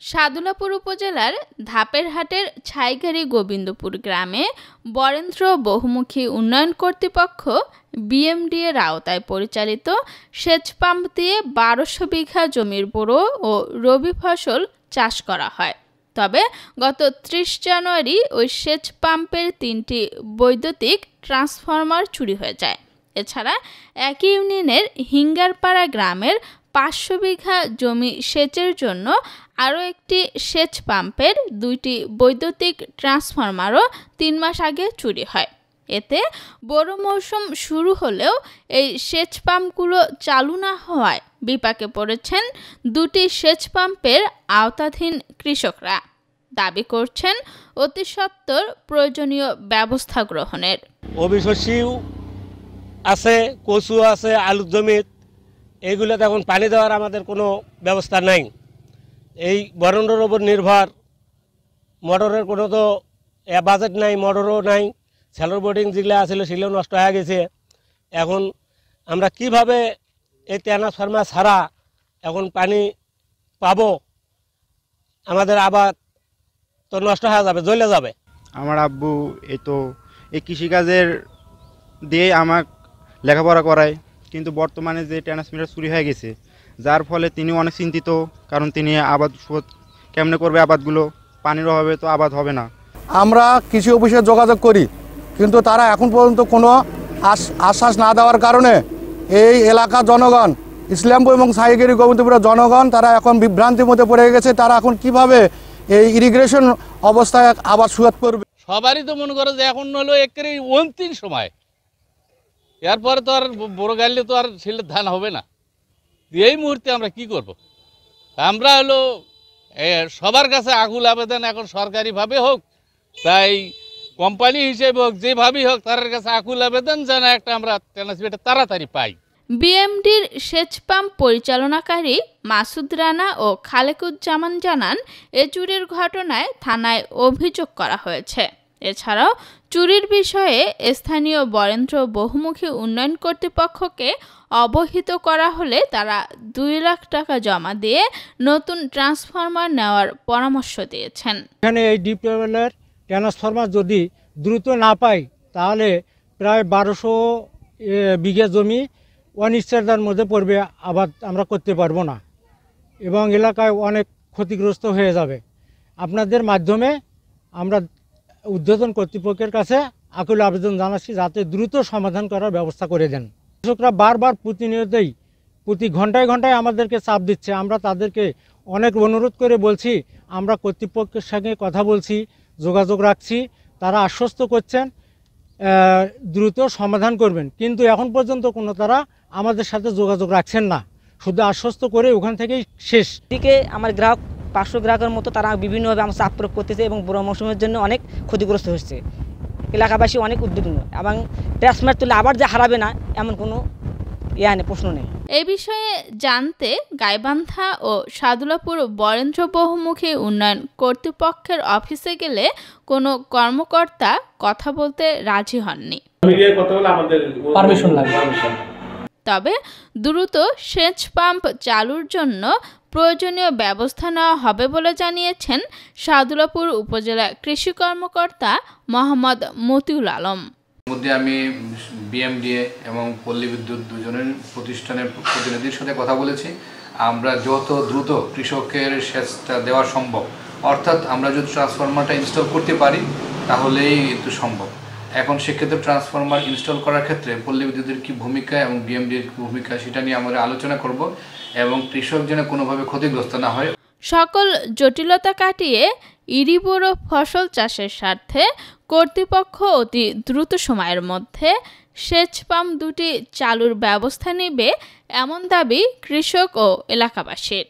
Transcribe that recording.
সাদুলাপুর উপজেলার ধাপেরহাটের ছাইগাড়ি গোবিন্দপুর গ্রামে বরেন্দ্র বহুমুখী উন্নয়ন কর্তৃপক্ষ বিএমডিএর আওতায় পরিচালিত সেচ পাম্প দিয়ে ১২০০ বিঘা জমির বোরো ও রবি ফসল চাষ করা হয়। তবে গত ৩০ জানুয়ারি ওই সেচ পাম্পের ৩টি বৈদ্যুতিক ট্রান্সফরমার চুরি হয়ে যায়। এছাড়া একই ইউনিয়নের হিঙ্গারপাড়া গ্রামের ৫০০ বিঘা জমি সেচের জন্য আরও একটি সেচ পাম্পের ২টি বৈদ্যুতিক ট্রান্সফরমারও ৩ মাস আগে চুরি হয়। এতে বোরো মৌসুম শুরু হলেও এই সেচ পাম্পগুলো চালু না হওয়ায় বিপাকে পড়েছেন দুটি সেচ পাম্পের আওতাধীন কৃষকরা। দাবি করছেন অতি সত্বর প্রয়োজনীয় ব্যবস্থা গ্রহণের। অবিশস্যও আছে, কচু আছে, আলুর জমিত, এইগুলোতে এখন পানি দেওয়ার আমাদের কোনো ব্যবস্থা নাই। এই বরেন্দ্রের ওপর নির্ভর, মোটরের কোনো তো বাজেট নাই, মোটরও নাই, সেলর বোর্ডিং যেগুলো আছিল সেগুলো নষ্ট হয়ে গেছে। এখন আমরা কিভাবে এই ট্রান্সফরমার ছাড়া এখন পানি পাবো? আমাদের আবাদ তো নষ্ট হয়ে যাবে, জ্বলে যাবে। আমার আব্বু এই কৃষিকাজের দিয়ে আমার লেখাপড়া করায়, কিন্তু বর্তমানে যে ট্রান্সমিটার চুরি হয়ে গেছে, যার ফলে তিনি অনেক চিন্তিত। কারণ তিনি আবাদ কেমনে করবে, আবাদগুলো পানির অভাবে তো আবাদ হবে না। আমরা কৃষি অফিসে যোগাযোগ করি, কিন্তু তারা এখন পর্যন্ত কোনো আশ্বাস না দেওয়ার কারণে এই এলাকার জনগণ, ইসলামপুর এবং ছাইগাড়ি গোবিন্দপুরের জনগণ তারা এখন বিভ্রান্তির মধ্যে পড়ে গেছে। তারা এখন কিভাবে এই ইরিগেশন অবস্থায় আবার শুরু করবে? সবারই তো মনে করে যে এখন হলো একেবারে অন্তিম সময়, এরপরে তো আর বড় গাড়লে তো আর ছেলে ধান হবে না। এই মুহূর্তে আমরা কি করব? আমরা হলো সবার কাছে আকুল আবেদন, এখন সরকারিভাবে হোক, তাই কোম্পানি হিসেবে হোক, যেভাবেই হোক, তার কাছে আকুল আবেদন যেন একটা আমরা ট্রান্সমিটার তাড়াতাড়ি পাই। বিএমডির সেচ পাম্প পরিচালনাকারী মাসুদ রানা ও খালেকুজ্জামান জানান, এ চুরির ঘটনায় থানায় অভিযোগ করা হয়েছে। এছাড়াও চুরির বিষয়ে স্থানীয় বরেন্দ্র বহুমুখী উন্নয়ন কর্তৃপক্ষকে অবহিত করা হলে তারা ২ লাখ টাকা জমা দিয়ে নতুন ট্রান্সফরমার নেওয়ার পরামর্শ দিয়েছেন। এখানে এই ডিপ লেভেলের ট্রান্সফরমার যদি দ্রুত না পাই, তাহলে প্রায় ১২০০ বিঘা জমি অনিশ্চয়তার মধ্যে পড়বে, আবাদ আমরা করতে পারবো না এবং এলাকায় অনেক ক্ষতিগ্রস্ত হয়ে যাবে। আপনাদের মাধ্যমে আমরা ঊর্ধ্বতন কর্তৃপক্ষের কাছে আকুল আবেদন জানাচ্ছি, যাতে দ্রুত সমাধান করার ব্যবস্থা করে দেন। কৃষকরা বারবার প্রতিনিয়তই প্রতি ঘন্টায় ঘন্টায় আমাদেরকে চাপ দিচ্ছে। আমরা তাদেরকে অনেক অনুরোধ করে বলছি, আমরা কর্তৃপক্ষের সঙ্গে কথা বলছি, যোগাযোগ রাখছি, তারা আশ্বস্ত করছেন দ্রুত সমাধান করবেন, কিন্তু এখন পর্যন্ত কোনো তারা আমাদের সাথে যোগাযোগ রাখছেন না, শুধু আশ্বস্ত করে ওখান থেকেই শেষ। দিকে আমার গ্রাহক ৫০০ গ্রাহকের মতো তারা বিভিন্নভাবে আমার চাপ প্রয়োগ করতেছে এবং বড় মৌসুমের জন্য অনেক ক্ষতিগ্রস্ত হচ্ছে। এলাকাবাসী অনেক উদ্বিগ্ন এবং ট্রান্সফরমার তুলে আবার যে হারাবে না এমন কোনো প্রশ্ন নেই। এই বিষয়ে জানতে গাইবান্ধা ও সাদুলাপুর বরেন্দ্র বহুমুখী উন্নয়ন কর্তৃপক্ষের অফিসে গেলে কোনো কর্মকর্তা কথা বলতে রাজি হননি। তবে দ্রুত সেচ পাম্প চালুর জন্য প্রয়োজনীয় ব্যবস্থা নেওয়া হবে বলে জানিয়েছেন সাদুলাপুর উপজেলা কৃষি কর্মকর্তা মোহাম্মদ মতিউল আলম। মধ্যে আমি বিএমডিএ এবং পল্লী বিদ্যুৎ দুজনের প্রতিষ্ঠানের প্রতিনিধির সাথে কথা বলেছি। আমরা যত দ্রুত কৃষকের সেচটা দেওয়া সম্ভব, অর্থাৎ আমরা যদি ট্রান্সফরমারটা ইনস্টল করতে পারি তাহলেই কিন্তু সম্ভব। এখন সেক্ষেত্রে ট্রান্সফরমার ইনস্টল করার ক্ষেত্রে পল্লী বিদ্যুতের কী ভূমিকা এবং বিএমডির কী ভূমিকা সেটা নিয়ে আমরা আলোচনা করব এবং কৃষক যেন কোনোভাবে ক্ষতিগ্রস্ত না হয়। সকল জটিলতা কাটিয়ে ইরিবোরো ফসল চাষের স্বার্থে কর্তৃপক্ষ অতি দ্রুত সময়ের মধ্যে সেচ পাম্প দুটি চালুর ব্যবস্থা নেবে, এমন দাবি কৃষক ও এলাকাবাসীর।